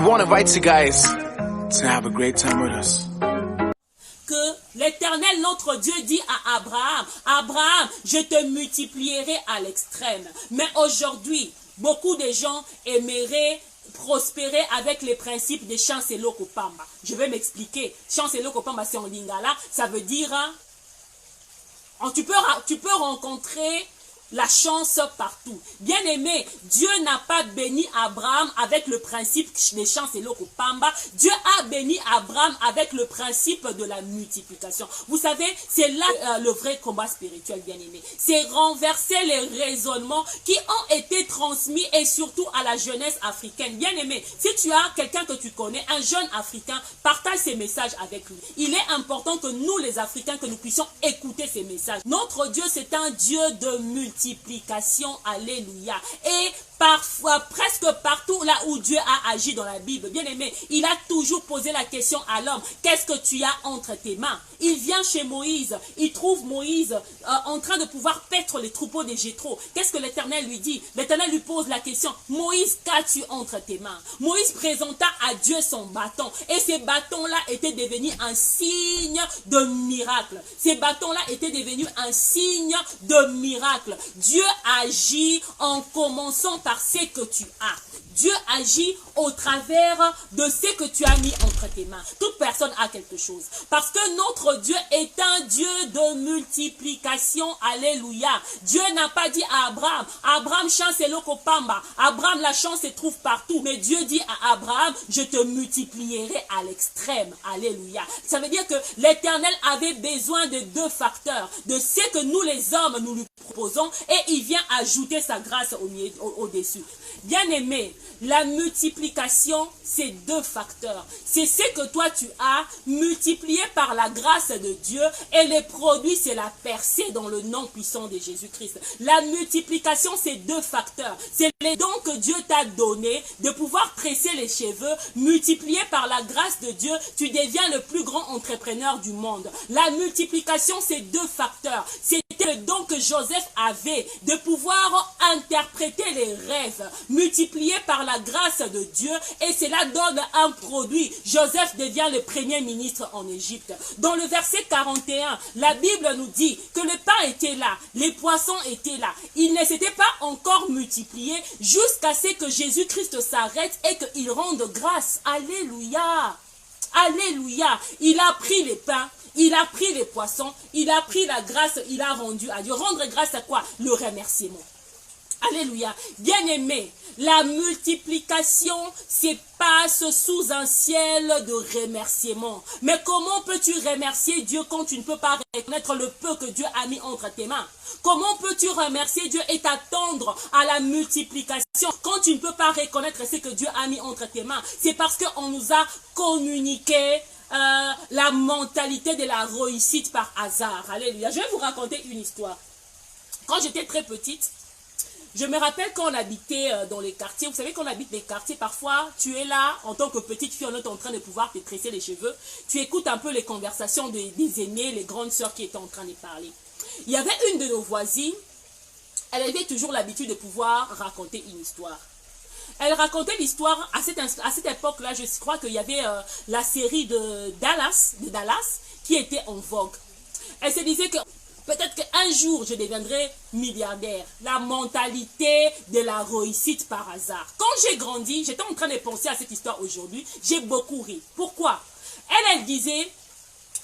want to invite you guys to have a great time with us. Que l'Éternel, notre Dieu, dit à Abraham, Abraham, je te multiplierai à l'extrême. Mais aujourd'hui, beaucoup de gens aimeraient prospérer avec les principes de Chancelo Kopamba. Je vais m'expliquer. Chancelo Kopamba, c'est en lingala. Ça veut dire, tu peux rencontrer la chance partout. Bien aimé, Dieu n'a pas béni Abraham avec le principe des Chancelo Kopamba. Dieu a béni Abraham avec le principe de la multiplication. Vous savez, c'est là le vrai combat spirituel, bien aimé. C'est renverser les raisonnements qui ont été transmis et surtout à la jeunesse africaine. Bien aimé, si tu as quelqu'un que tu connais, un jeune Africain, partage ces messages avec lui. Il est important que nous, les Africains, que nous puissions écouter ces messages. Notre Dieu, c'est un Dieu de multiplication. Alléluia. Et parfois, presque partout là où Dieu a agi dans la Bible, bien aimé, il a toujours posé la question à l'homme, qu'est-ce que tu as entre tes mains? Il vient chez Moïse, il trouve Moïse en train de pouvoir paître les troupeaux des Jéthro. Qu'est-ce que l'Éternel lui dit? L'Éternel lui pose la question, Moïse, qu'as-tu entre tes mains? Moïse présenta à Dieu son bâton, et ces bâtons-là étaient devenus un signe de miracle. Ces bâtons-là étaient devenus un signe de miracle. Dieu agit en commençant par ce que tu as. Dieu agit au travers de ce que tu as mis entre tes mains. Toute personne a quelque chose. Parce que notre Dieu est un Dieu de multiplication. Alléluia. Dieu n'a pas dit à Abraham, Abraham, Chancelo Kopamba. Abraham, la chance se trouve partout. Mais Dieu dit à Abraham, je te multiplierai à l'extrême. Alléluia. Ça veut dire que l'Éternel avait besoin de deux facteurs. De ce que nous les hommes, nous lui proposons. Et il vient ajouter sa grâce au-dessus. Bien aimé, la multiplication, c'est deux facteurs. C'est ce que toi tu as multiplié par la grâce de Dieu et les produits, c'est la percée dans le nom puissant de Jésus-Christ. La multiplication, c'est deux facteurs. C'est les dons que Dieu t'a donnés de pouvoir tresser les cheveux. Multiplié par la grâce de Dieu, tu deviens le plus grand entrepreneur du monde. La multiplication, c'est deux facteurs. C'était le don que Joseph avait de pouvoir interpréter les rêves. Multiplié par la grâce de Dieu et cela donne un produit. Joseph devient le premier ministre en Égypte. Dans le verset 41, la Bible nous dit que le pain était là, les poissons étaient là. Ils ne s'étaient pas encore multipliés jusqu'à ce que Jésus-Christ s'arrête et qu'il rende grâce. Alléluia. Alléluia. Il a pris les pains. Il a pris les poissons. Il a pris la grâce. Il a rendu à Dieu. Rendre grâce à quoi? Le remerciement. Alléluia. Bien-aimé, la multiplication se passe sous un ciel de remerciement. Mais comment peux-tu remercier Dieu quand tu ne peux pas reconnaître le peu que Dieu a mis entre tes mains? Comment peux-tu remercier Dieu et t'attendre à la multiplication quand tu ne peux pas reconnaître ce que Dieu a mis entre tes mains? C'est parce qu'on nous a communiqué la mentalité de la réussite par hasard. Alléluia. Je vais vous raconter une histoire. Quand j'étais très petite, je me rappelle quand on habitait dans les quartiers. Vous savez qu'on habite les quartiers, parfois tu es là en tant que petite fille, on est en train de pouvoir te tresser les cheveux. Tu écoutes un peu les conversations des aînés, les grandes sœurs qui étaient en train de parler. Il y avait une de nos voisines, elle avait toujours l'habitude de pouvoir raconter une histoire. Elle racontait l'histoire, à cette époque-là, je crois qu'il y avait la série de Dallas qui était en vogue. Elle se disait que peut-être qu'un jour, je deviendrai milliardaire. La mentalité de la réussite par hasard. Quand j'ai grandi, j'étais en train de penser à cette histoire aujourd'hui. J'ai beaucoup ri. Pourquoi? Elle disait,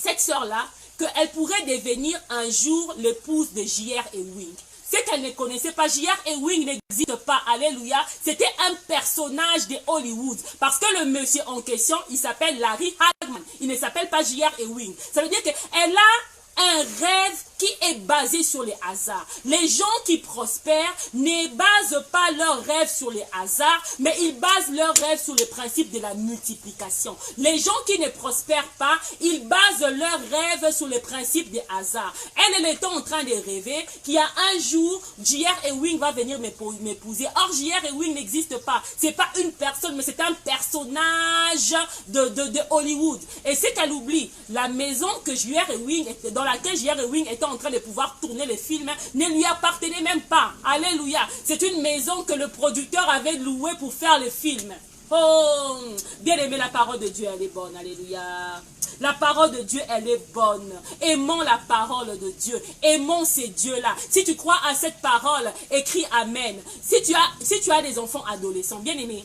cette sœur-là, qu'elle pourrait devenir un jour l'épouse de J.R. Ewing. C'est qu'elle ne connaissait pas. J.R. Ewing n'existe pas. Alléluia. C'était un personnage de Hollywood. Parce que le monsieur en question, il s'appelle Larry Hagman. Il ne s'appelle pas J.R. Ewing. Ça veut dire qu'elle a un rêve qui est basé sur les hasards. Les gens qui prospèrent ne basent pas leurs rêves sur les hasards, mais ils basent leurs rêves sur le principe de la multiplication. Les gens qui ne prospèrent pas, ils basent leurs rêves sur le principe des hasards. Elle était en train de rêver qu'il y a un jour, J.R. Ewing va venir m'épouser. Or, J.R. Ewing n'existe pas. C'est pas une personne, mais c'est un personnage de Hollywood. Et c'est qu'elle oublie, la maison que J.R. Ewing, dans laquelle J.R. Ewing était en train de pouvoir tourner les films, ne lui appartenait même pas. Alléluia. C'est une maison que le producteur avait louée pour faire le film. Oh, bien aimé, la parole de Dieu, elle est bonne. Alléluia. La parole de Dieu, elle est bonne. Aimons la parole de Dieu. Aimons ces dieux-là. Si tu crois à cette parole, écris Amen. Si tu as des enfants adolescents, bien aimé,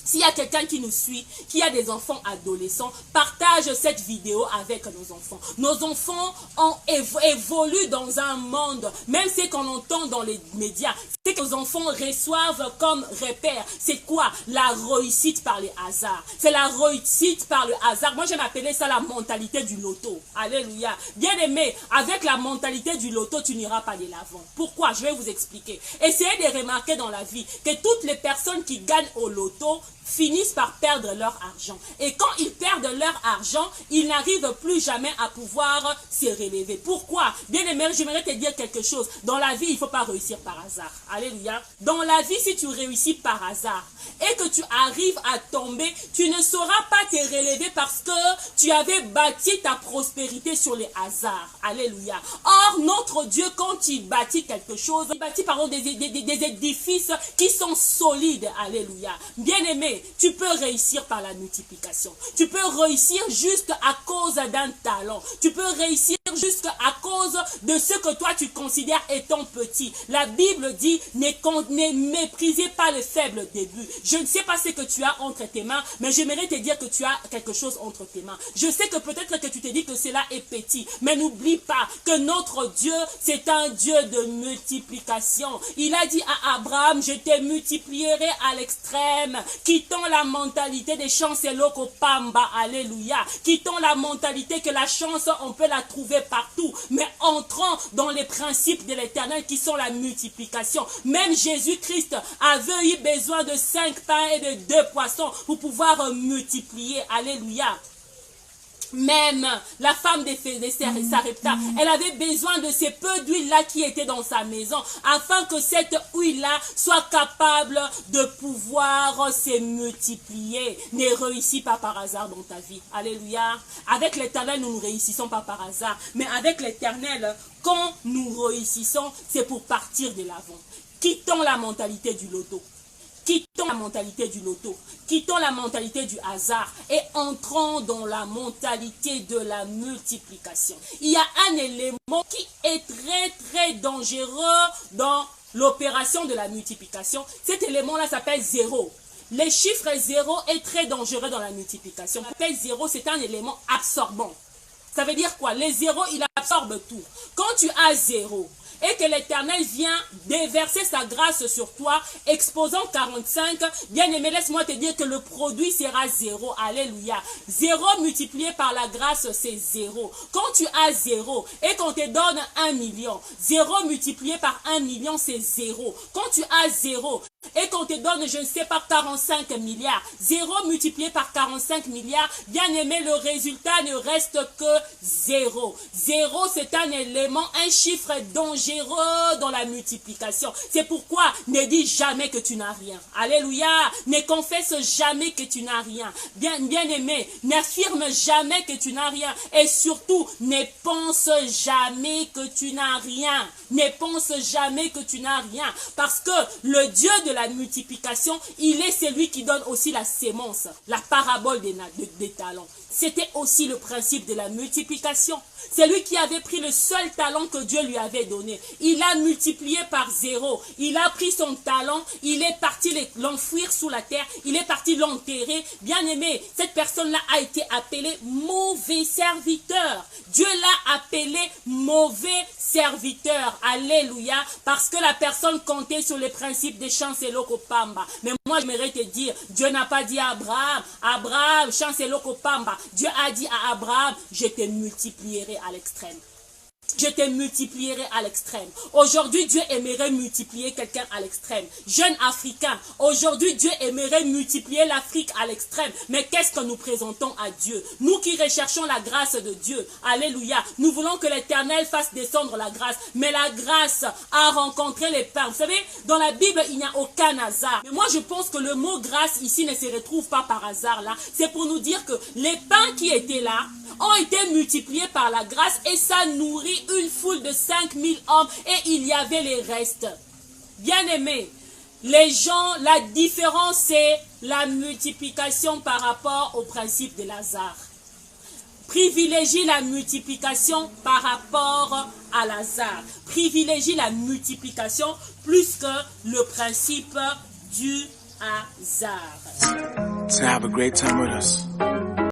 s'il y a quelqu'un qui nous suit, qui a des enfants adolescents, partage cette vidéo avec nos enfants. Nos enfants évoluent dans un monde, même ce qu'on entend dans les médias, c'est que nos enfants reçoivent comme repère. C'est quoi? La réussite par les hasards. C'est la réussite par le hasard. Moi, j'aime appeler ça la mentalité du loto. Alléluia. Bien aimé, avec la mentalité du loto, tu n'iras pas de l'avant. Pourquoi? Je vais vous expliquer. Essayez de remarquer dans la vie que toutes les personnes qui gagnent au loto finissent par perdre leur argent. Et quand ils perdent leur argent, ils n'arrivent plus jamais à pouvoir se relever. Pourquoi? Bien aimé, j'aimerais te dire quelque chose. Dans la vie, il ne faut pas réussir par hasard. Alléluia. Dans la vie, si tu réussis par hasard et que tu arrives à tomber, tu ne sauras pas te relever parce que tu avais bâti ta prospérité sur les hasards. Alléluia. Or, notre Dieu, quand il bâtit quelque chose, il bâtit par exemple des édifices qui sont solides. Alléluia. Bien aimé, tu peux réussir par la multiplication. Tu peux réussir juste à cause d'un talent. Tu peux réussir juste à cause de ce que toi tu considères étant petit. La Bible dit, ne méprisez pas le faible début. Je ne sais pas ce que tu as entre tes mains, mais j'aimerais te dire que tu as quelque chose entre tes mains. Je sais que peut-être que tu te dis que cela est petit, mais n'oublie pas que notre Dieu, c'est un Dieu de multiplication. Il a dit à Abraham, je te multiplierai à l'extrême. Quittons la mentalité des chancellots au Pamba, alléluia. Quittons la mentalité que la chance, on peut la trouver partout. Mais entrons dans les principes de l'Éternel qui sont la multiplication. Même Jésus-Christ avait eu besoin de 5 pains et de 2 poissons pour pouvoir multiplier, alléluia. Même la femme de Sarepta, elle avait besoin de ces peu d'huile-là qui étaient dans sa maison, afin que cette huile-là soit capable de pouvoir se multiplier. Ne réussis pas par hasard dans ta vie. Alléluia. Avec l'Éternel, nous ne réussissons pas par hasard. Mais avec l'Éternel, quand nous réussissons, c'est pour partir de l'avant. Quittons la mentalité du loto. Quittons la mentalité du loto, quittons la mentalité du hasard et entrons dans la mentalité de la multiplication. Il y a un élément qui est très dangereux dans l'opération de la multiplication. Cet élément-là s'appelle 0. Le chiffre 0 est très dangereux dans la multiplication. L'appel 0, c'est un élément absorbant. Ça veut dire quoi? Les 0, il absorbe tout. Quand tu as 0, et que l'Éternel vient déverser sa grâce sur toi, exposant 45, bien aimé, laisse-moi te dire que le produit sera 0. Alléluia. 0 multiplié par la grâce, c'est 0. Quand tu as 0 et qu'on te donne 1 million, 0 multiplié par 1 million, c'est 0. Quand tu as 0 et qu'on te donne, je ne sais pas, 45 milliards, 0 multiplié par 45 milliards, bien aimé, le résultat ne reste que 0. 0, c'est un élément, un chiffre dangereux dans la multiplication. C'est pourquoi ne dis jamais que tu n'as rien. Alléluia. Ne confesse jamais que tu n'as rien. Bien aimé, n'affirme jamais que tu n'as rien. Et surtout, ne pense jamais que tu n'as rien. Ne pense jamais que tu n'as rien. Parce que le Dieu de la multiplication, il est celui qui donne aussi la sémence, la parabole des talents. C'était aussi le principe de la multiplication. C'est lui qui avait pris le seul talent que Dieu lui avait donné. Il a multiplié par 0. Il a pris son talent, il est parti l'enfouir sous la terre, il est parti l'enterrer. Bien aimé, cette personne-là a été appelée mauvais serviteur. Dieu l'a appelé mauvais serviteur. Alléluia. Parce que la personne comptait sur les principes des chancellots Pamba. Mais moi, j'aimerais te dire, Dieu n'a pas dit à Abraham, chancellots Pamba. Dieu a dit à Abraham, je te multiplierai à l'extrême. Je te multiplierai à l'extrême. Aujourd'hui, Dieu aimerait multiplier quelqu'un à l'extrême. Jeune Africain, aujourd'hui, Dieu aimerait multiplier l'Afrique à l'extrême. Mais qu'est-ce que nous présentons à Dieu? Nous qui recherchons la grâce de Dieu. Alléluia. Nous voulons que l'Éternel fasse descendre la grâce. Mais la grâce a rencontré les pains. Vous savez, dans la Bible, il n'y a aucun hasard. Mais moi, je pense que le mot grâce ici ne se retrouve pas par hasard là. C'est pour nous dire que les pains qui étaient là ont été multipliés par la grâce et ça nourrit une foule de 5000 hommes et il y avait les restes. Bien aimés, les gens, la différence c'est la multiplication par rapport au principe de Lazare. Privilégie la multiplication par rapport à Lazare. Privilégie la multiplication plus que le principe du hasard. To have a great time with us.